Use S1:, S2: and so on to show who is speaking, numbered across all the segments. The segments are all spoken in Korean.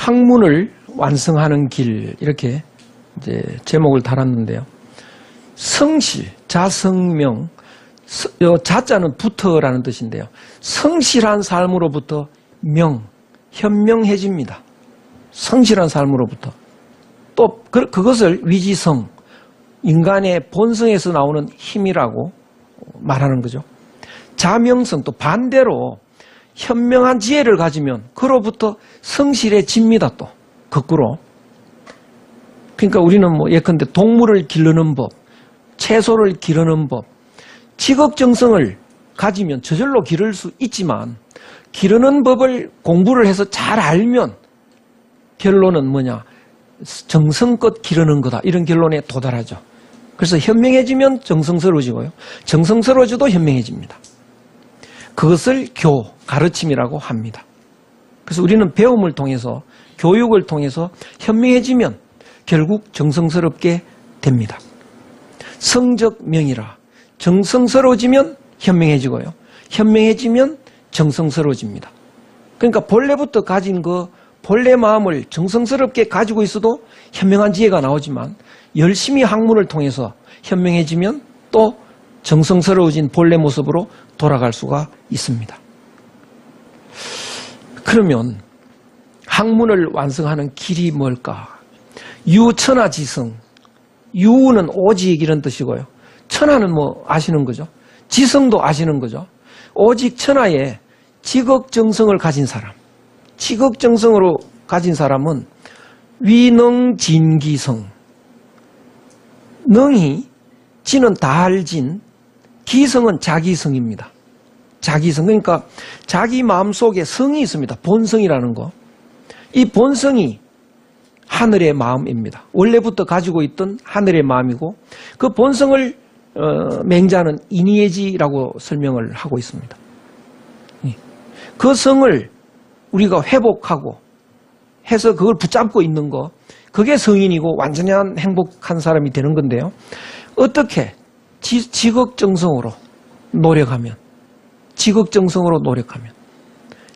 S1: 학문을 완성하는 길 이렇게 이제 제목을 달았는데요. 성실, 자성명, 자자는 부터라는 뜻인데요. 성실한 삶으로부터 명, 현명해집니다. 성실한 삶으로부터. 또 그것을 위지성, 인간의 본성에서 나오는 힘이라고 말하는 거죠. 자명성, 또 반대로 현명한 지혜를 가지면 그로부터 성실해집니다. 또 거꾸로. 그러니까 우리는 뭐 예컨대 동물을 기르는 법, 채소를 기르는 법, 지극정성을 가지면 저절로 기를 수 있지만 기르는 법을 공부를 해서 잘 알면 결론은 뭐냐? 정성껏 기르는 거다. 이런 결론에 도달하죠. 그래서 현명해지면 정성스러워지고요. 정성스러워져도 현명해집니다. 그것을 가르침이라고 합니다. 그래서 우리는 배움을 통해서, 교육을 통해서 현명해지면 결국 정성스럽게 됩니다. 성적명이라. 정성스러워지면 현명해지고요. 현명해지면 정성스러워집니다. 그러니까 본래부터 가진 본래 마음을 정성스럽게 가지고 있어도 현명한 지혜가 나오지만 열심히 학문을 통해서 현명해지면 또 정성스러워진 본래 모습으로 돌아갈 수가 있습니다. 그러면 학문을 완성하는 길이 뭘까? 유천하지성. 유는 오직 이런 뜻이고요. 천하는 뭐 아시는 거죠. 지성도 아시는 거죠. 오직 천하에 지극정성을 가진 사람. 지극정성으로 가진 사람은 위능진기성. 능이, 지는 달진, 기성은 자기성입니다. 자기성. 그러니까 자기 마음속에 성이 있습니다. 본성이라는 거. 이 본성이 하늘의 마음입니다. 원래부터 가지고 있던 하늘의 마음이고 그 본성을 맹자는 이니에지라고 설명을 하고 있습니다. 그 성을 우리가 회복하고 해서 그걸 붙잡고 있는 거, 그게 성인이고 완전한 행복한 사람이 되는 건데요. 어떻게? 지극정성으로 노력하면, 지극정성으로 노력하면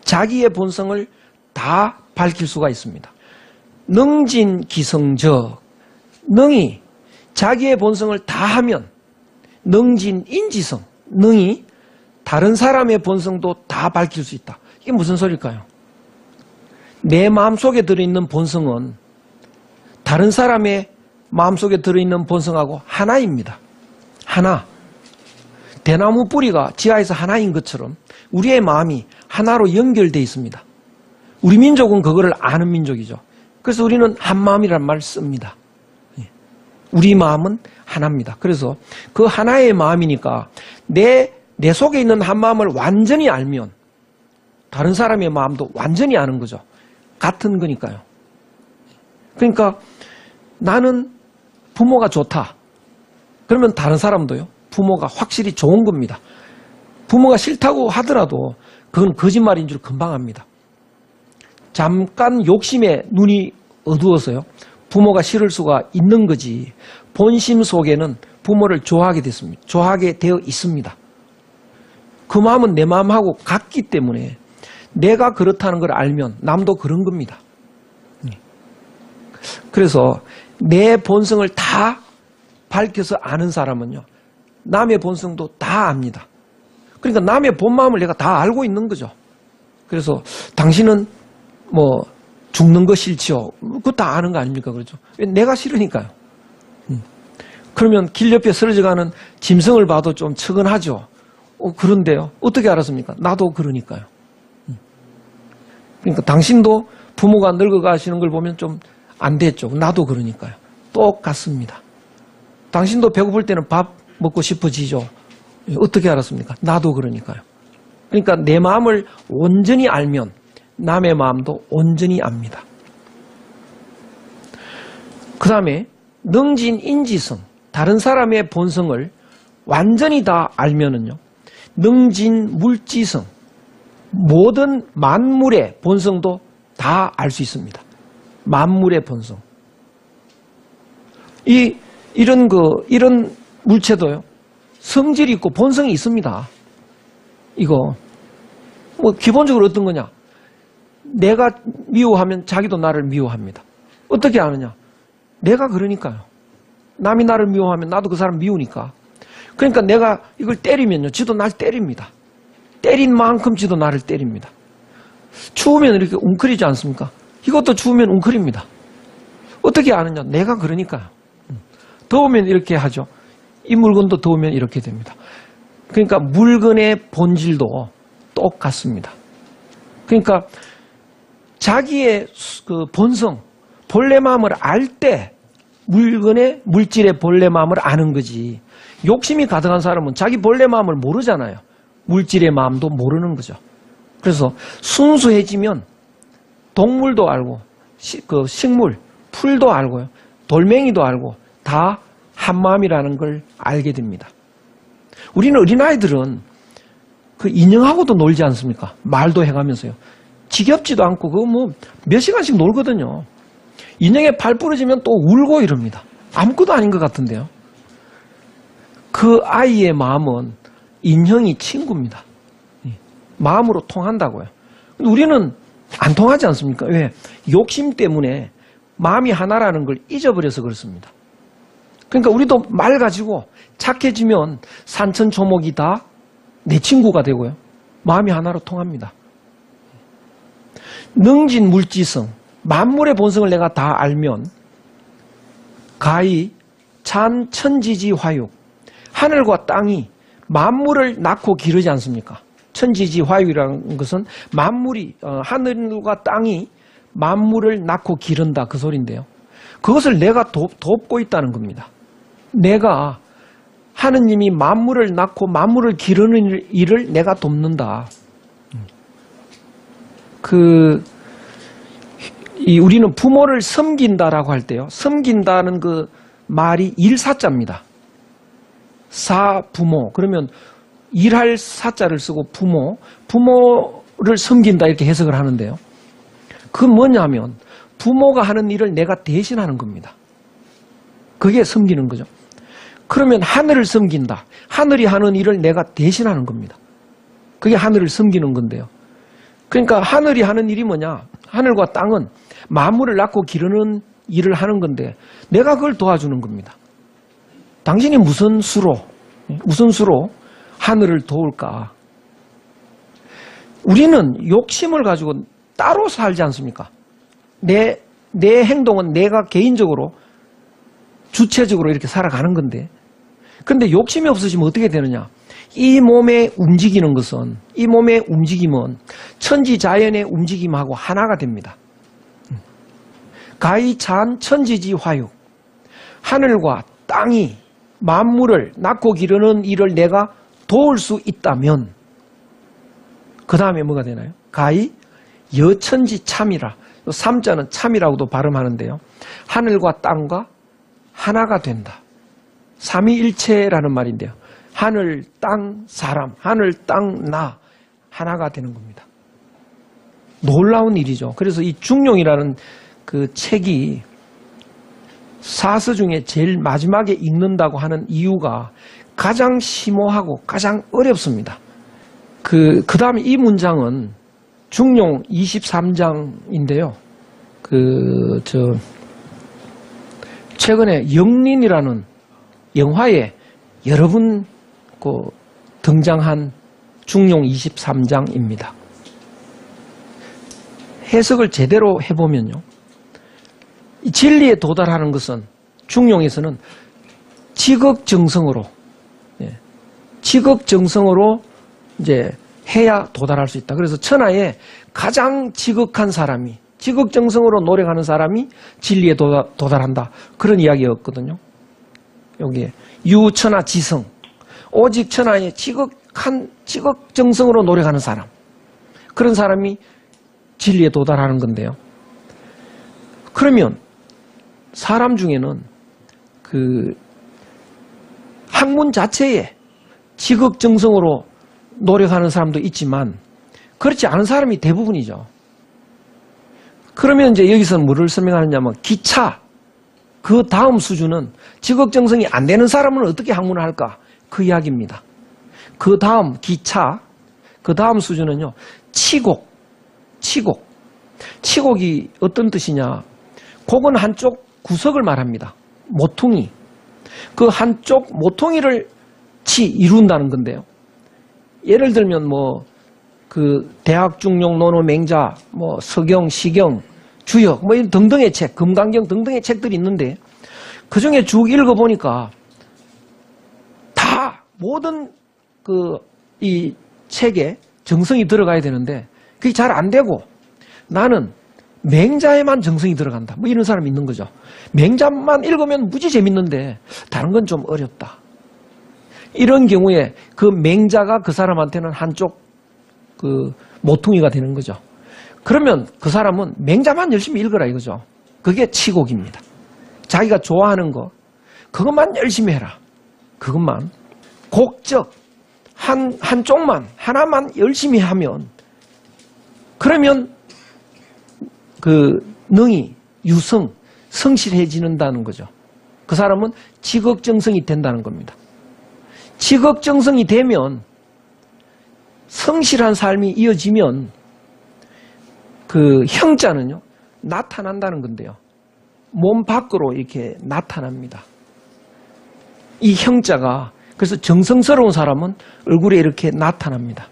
S1: 자기의 본성을 다 밝힐 수가 있습니다. 능진기성적, 능이 자기의 본성을 다 하면 능진인지성, 능이 다른 사람의 본성도 다 밝힐 수 있다. 이게 무슨 소리일까요? 내 마음속에 들어있는 본성은 다른 사람의 마음속에 들어있는 본성하고 하나입니다. 하나. 대나무 뿌리가 지하에서 하나인 것처럼 우리의 마음이 하나로 연결되어 있습니다. 우리 민족은 그거를 아는 민족이죠. 그래서 우리는 한 마음이라는 말을 씁니다. 우리 마음은 하나입니다. 그래서 그 하나의 마음이니까 내 속에 있는 한 마음을 완전히 알면 다른 사람의 마음도 완전히 아는 거죠. 같은 거니까요. 그러니까 나는 부모가 좋다. 그러면 다른 사람도요. 부모가 확실히 좋은 겁니다. 부모가 싫다고 하더라도 그건 거짓말인 줄 금방 압니다. 잠깐 욕심에 눈이 어두워서요. 부모가 싫을 수가 있는 거지. 본심 속에는 부모를 좋아하게 됐습니다. 좋아하게 되어 있습니다. 그 마음은 내 마음하고 같기 때문에 내가 그렇다는 걸 알면 남도 그런 겁니다. 그래서 내 본성을 다 밝혀서 아는 사람은요. 남의 본성도 다 압니다. 그러니까 남의 본 마음을 내가 다 알고 있는 거죠. 그래서 당신은 뭐 죽는 거 싫지요. 그거 다 아는 거 아닙니까? 그렇죠? 내가 싫으니까요. 그러면 길 옆에 쓰러져가는 짐승을 봐도 좀 측은하죠. 그런데요. 어떻게 알았습니까? 나도 그러니까요. 그러니까 당신도 부모가 늙어가시는 걸 보면 좀 안 됐죠. 나도 그러니까요. 똑같습니다. 당신도 배고플 때는 밥 먹고 싶어지죠. 어떻게 알았습니까? 나도 그러니까요. 그러니까 내 마음을 온전히 알면 남의 마음도 온전히 압니다. 그 다음에 능진인지성, 다른 사람의 본성을 완전히 다 알면은요. 능진물지성, 모든 만물의 본성도 다 알 수 있습니다. 만물의 본성. 이런 물체도요. 성질이 있고 본성이 있습니다. 이거 뭐 기본적으로 어떤 거냐? 내가 미워하면 자기도 나를 미워합니다. 어떻게 아느냐? 내가 그러니까요. 남이 나를 미워하면 나도 그 사람 미우니까. 그러니까 내가 이걸 때리면요, 지도 날 때립니다. 때린 만큼 지도 나를 때립니다. 추우면 이렇게 웅크리지 않습니까? 이것도 추우면 웅크립니다. 어떻게 아느냐? 내가 그러니까요. 더우면 이렇게 하죠. 이 물건도 더우면 이렇게 됩니다. 그러니까 물건의 본질도 똑같습니다. 그러니까 자기의 그 본성, 본래 마음을 알 때 물건의 물질의 본래 마음을 아는 거지. 욕심이 가득한 사람은 자기 본래 마음을 모르잖아요. 물질의 마음도 모르는 거죠. 그래서 순수해지면 동물도 알고 그 식물, 풀도 알고요. 돌멩이도 알고 다 한마음이라는 걸 알게 됩니다. 우리는 어린아이들은 그 인형하고도 놀지 않습니까? 말도 해가면서요. 지겹지도 않고 그거 뭐 몇 시간씩 놀거든요. 인형에 팔 부러지면 또 울고 이럽니다. 아무것도 아닌 것 같은데요. 그 아이의 마음은 인형이 친구입니다. 마음으로 통한다고요. 근데 우리는 안 통하지 않습니까? 왜? 욕심 때문에 마음이 하나라는 걸 잊어버려서 그렇습니다. 그러니까 우리도 말 가지고 착해지면 산천초목이 다 내 친구가 되고요. 마음이 하나로 통합니다. 능진 물지성, 만물의 본성을 내가 다 알면 가히 찬 천지지 화육, 하늘과 땅이 만물을 낳고 기르지 않습니까? 천지지 화육이라는 것은 만물이 하늘과 땅이 만물을 낳고 기른다 그 소리인데요. 그것을 내가 돕고 있다는 겁니다. 내가 하느님이 만물을 낳고 만물을 기르는 일을 내가 돕는다. 우리는 부모를 섬긴다라고 할 때요. 섬긴다는 그 말이 일사자입니다. 사부모. 그러면 일할 사자를 쓰고 부모를 섬긴다 이렇게 해석을 하는데요. 그건 뭐냐면 부모가 하는 일을 내가 대신하는 겁니다. 그게 섬기는 거죠. 그러면 하늘을 섬긴다. 하늘이 하는 일을 내가 대신하는 겁니다. 그게 하늘을 섬기는 건데요. 그러니까 하늘이 하는 일이 뭐냐? 하늘과 땅은 만물을 낳고 기르는 일을 하는 건데 내가 그걸 도와주는 겁니다. 당신이 무슨 수로 하늘을 도울까? 우리는 욕심을 가지고 따로 살지 않습니까? 내 행동은 내가 개인적으로 주체적으로 이렇게 살아가는 건데 그런데 욕심이 없으시면 어떻게 되느냐? 이 몸의 움직이는 것은 이 몸의 움직임은 천지자연의 움직임하고 하나가 됩니다. 가히 찬 천지지 화육, 하늘과 땅이 만물을 낳고 기르는 일을 내가 도울 수 있다면 그 다음에 뭐가 되나요? 가히 여천지 참이라. 삼자는 참이라고도 발음하는데요. 하늘과 땅과 하나가 된다. 삼위일체라는 말인데요. 하늘, 땅, 사람, 하늘, 땅, 나 하나가 되는 겁니다. 놀라운 일이죠. 그래서 이 중용이라는 그 책이 사서 중에 제일 마지막에 읽는다고 하는 이유가 가장 심오하고 가장 어렵습니다. 그 다음에 이 문장은 중용 23장인데요. 최근에 영린이라는 영화에 여러 번 등장한 중용 23장입니다. 해석을 제대로 해보면요. 이 진리에 도달하는 것은 중용에서는 지극정성으로 이제 해야 도달할 수 있다. 그래서 천하에 가장 지극한 사람이 지극정성으로 노력하는 사람이 진리에 도달한다. 그런 이야기였거든요. 여기에 유천하 지성, 오직 천하에 지극정성으로 노력하는 사람, 그런 사람이 진리에 도달하는 건데요. 그러면 사람 중에는 그 학문 자체에 지극정성으로 노력하는 사람도 있지만 그렇지 않은 사람이 대부분이죠. 그러면 이제 여기서 뭐를 설명하느냐면 기차, 그 다음 수준은 지극정성이 안 되는 사람은 어떻게 학문을 할까? 그 이야기입니다. 그 다음 기차, 그 다음 수준은요, 치곡. 치곡이 어떤 뜻이냐? 곡은 한쪽 구석을 말합니다. 모퉁이. 그 한쪽 모퉁이를 이룬다는 건데요. 예를 들면 뭐 그 대학 중용 논어 맹자, 뭐 서경, 시경, 주역, 뭐 이런 등등의 책, 금강경 등등의 책들이 있는데 그 중에 쭉 읽어보니까 다 모든 이 책에 정성이 들어가야 되는데 그게 잘 안 되고 나는 맹자에만 정성이 들어간다. 뭐 이런 사람이 있는 거죠. 맹자만 읽으면 무지 재밌는데 다른 건 좀 어렵다. 이런 경우에 그 맹자가 그 사람한테는 한쪽 그 모퉁이가 되는 거죠. 그러면 그 사람은 맹자만 열심히 읽으라 이거죠. 그게 치곡입니다. 자기가 좋아하는 거 그것만 열심히 해라. 그것만. 곡적 한쪽만 하나만 열심히 하면 그러면 그 능이 유성 성실해지는다는 거죠. 그 사람은 지극정성이 된다는 겁니다. 지극정성이 되면 성실한 삶이 이어지면 그 형자는요 나타난다는 건데요. 몸 밖으로 이렇게 나타납니다. 이 형자가 그래서 정성스러운 사람은 얼굴에 이렇게 나타납니다.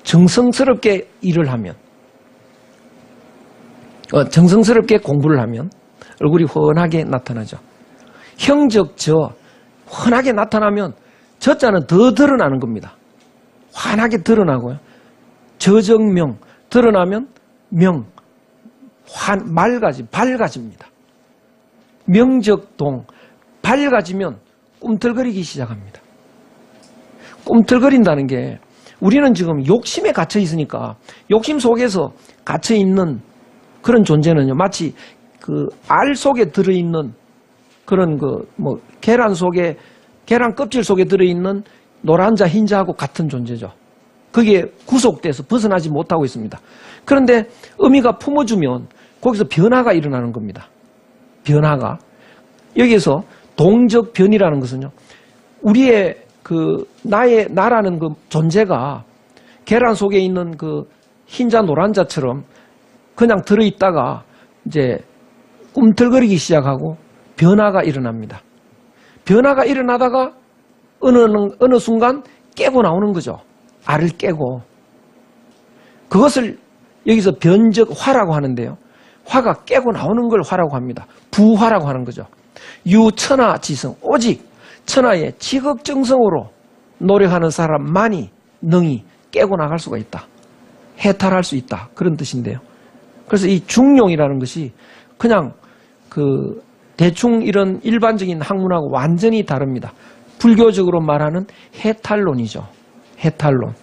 S1: 정성스럽게 일을 하면 정성스럽게 공부를 하면 얼굴이 훤하게 나타나죠. 형적저 훤하게 나타나면 저자는 더 드러나는 겁니다. 환하게 드러나고요. 저정명 드러나면 밝아집니다. 명적동 밝아지면 꿈틀거리기 시작합니다. 꿈틀거린다는 게 우리는 지금 욕심에 갇혀 있으니까 욕심 속에서 갇혀 있는 그런 존재는요 마치 그 알 속에 들어있는 그런 계란 껍질 속에 들어있는 노란자 흰자하고 같은 존재죠. 그게 구속돼서 벗어나지 못하고 있습니다. 그런데 어미가 품어주면 거기서 변화가 일어나는 겁니다. 변화가. 여기에서 동적변이라는 것은요. 우리의 나라는 그 존재가 계란 속에 있는 그 흰자 노란자처럼 그냥 들어있다가 이제 꿈틀거리기 시작하고 변화가 일어납니다. 변화가 일어나다가 어느 순간 깨고 나오는 거죠. 알을 깨고. 그것을 여기서 변적화라고 하는데요. 화가 깨고 나오는 걸 화라고 합니다. 부화라고 하는 거죠. 유천하지성, 오직 천하의 지극정성으로 노력하는 사람만이 능히 깨고 나갈 수가 있다. 해탈할 수 있다. 그런 뜻인데요. 그래서 이 중용이라는 것이 그냥 대충 이런 일반적인 학문하고 완전히 다릅니다. 불교적으로 말하는 해탈론이죠. 해탈론.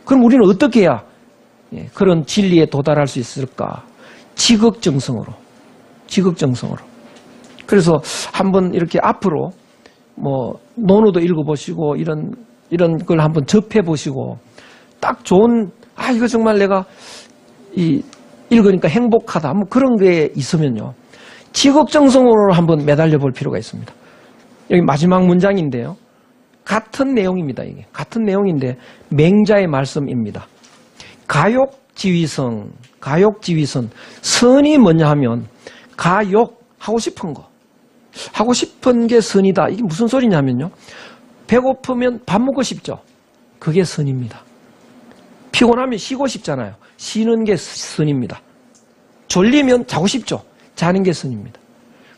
S1: 그럼 우리는 어떻게 해야 그런 진리에 도달할 수 있을까? 지극정성으로. 그래서 한번 이렇게 앞으로 논어도 읽어보시고 이런 걸 한번 접해보시고 딱 좋은 이거 정말 내가 읽으니까 행복하다 그런 게 있으면요. 지극정성으로 한번 매달려 볼 필요가 있습니다. 여기 마지막 문장인데요. 같은 내용입니다. 이게 같은 내용인데 맹자의 말씀입니다. 가욕지위선. 선이 뭐냐 하면 하고 싶은 게 선이다. 이게 무슨 소리냐면요. 배고프면 밥 먹고 싶죠. 그게 선입니다. 피곤하면 쉬고 싶잖아요. 쉬는 게 선입니다. 졸리면 자고 싶죠. 자는 게 선입니다.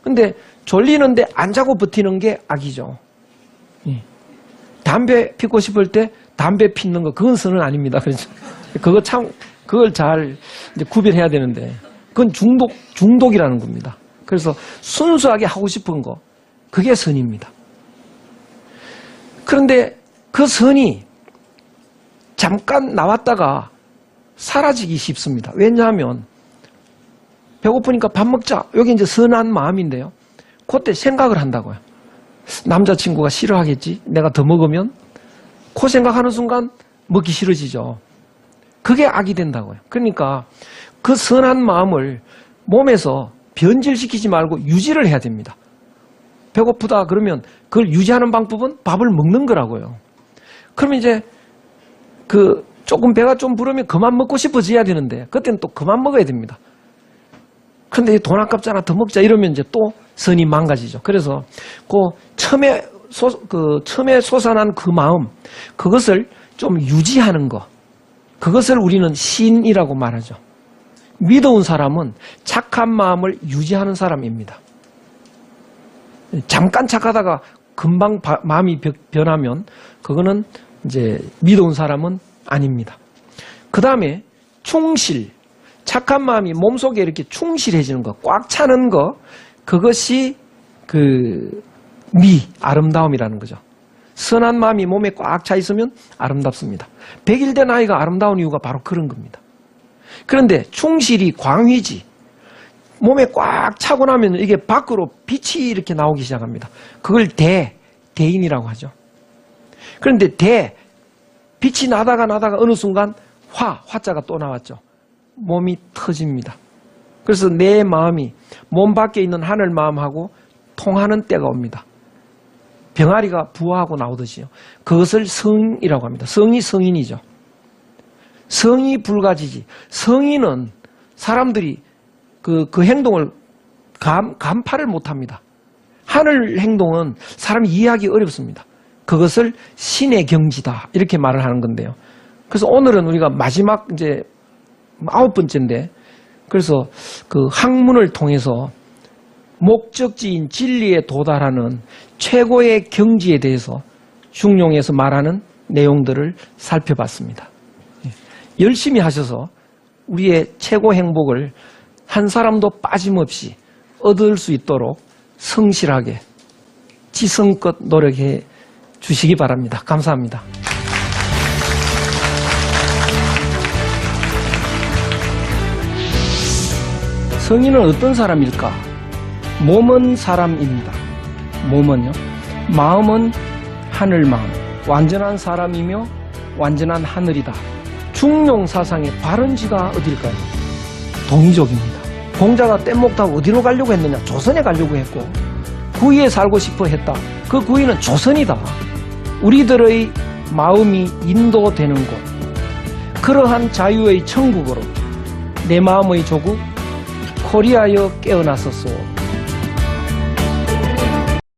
S1: 근데 졸리는데 안 자고 버티는 게 악이죠. 담배 피우고 싶을 때 담배 피는 거 그건 선은 아닙니다. 그렇죠? 그걸 잘 이제 구별해야 되는데 그건 중독이라는 겁니다. 그래서 순수하게 하고 싶은 거 그게 선입니다. 그런데 그 선이 잠깐 나왔다가 사라지기 쉽습니다. 왜냐하면 배고프니까 밥 먹자. 여기 이제 선한 마음인데요. 그때 생각을 한다고요. 남자친구가 싫어하겠지? 내가 더 먹으면? 그 생각하는 순간 먹기 싫어지죠. 그게 악이 된다고요. 그러니까 그 선한 마음을 몸에서 변질시키지 말고 유지를 해야 됩니다. 배고프다 그러면 그걸 유지하는 방법은 밥을 먹는 거라고요. 그러면 이제 조금 배가 좀 부르면 그만 먹고 싶어져야 되는데 그때는 또 그만 먹어야 됩니다. 그런데 돈 아깝잖아, 더 먹자 이러면 이제 또 선이 망가지죠. 그래서 처음에 솟아난 그 마음, 그것을 좀 유지하는 거, 그것을 우리는 신이라고 말하죠. 믿어온 사람은 착한 마음을 유지하는 사람입니다. 잠깐 착하다가 금방 마음이 변하면 그거는 이제 믿어온 사람은 아닙니다. 그 다음에 충실, 착한 마음이 몸속에 이렇게 충실해지는 거, 꽉 차는 거, 그것이 아름다움이라는 거죠. 선한 마음이 몸에 꽉 차 있으면 아름답습니다. 100일 된 아이가 아름다운 이유가 바로 그런 겁니다. 그런데 충실이 광휘지, 몸에 꽉 차고 나면 이게 밖으로 빛이 이렇게 나오기 시작합니다. 그걸 대인이라고 하죠. 그런데 빛이 나다가 어느 순간 화자가 또 나왔죠. 몸이 터집니다. 그래서 내 마음이 몸 밖에 있는 하늘 마음하고 통하는 때가 옵니다. 병아리가 부화하고 나오듯이요. 그것을 성이라고 합니다. 성이 성인이죠. 성이 불가지지. 성인은 사람들이 그 행동을 간파를 못합니다. 하늘 행동은 사람이 이해하기 어렵습니다. 그것을 신의 경지다 이렇게 말을 하는 건데요. 그래서 오늘은 우리가 마지막 이제 9번째인데, 그래서 그 학문을 통해서 목적지인 진리에 도달하는 최고의 경지에 대해서 중용에서 말하는 내용들을 살펴봤습니다. 열심히 하셔서 우리의 최고 행복을 한 사람도 빠짐없이 얻을 수 있도록 성실하게 지성껏 노력해 주시기 바랍니다. 감사합니다. 성인은 어떤 사람일까? 몸은 사람입니다. 몸은요. 마음은 하늘 마음. 완전한 사람이며 완전한 하늘이다. 중용 사상의 발원지가 어딜까요? 동이족입니다. 공자가 뗏목 타고 어디로 가려고 했느냐? 조선에 가려고 했고, 구의에 살고 싶어 했다. 그 구의는 조선이다. 우리들의 마음이 인도되는 곳, 그러한 자유의 천국으로 내 마음의 조국 코리아여 깨어나소서.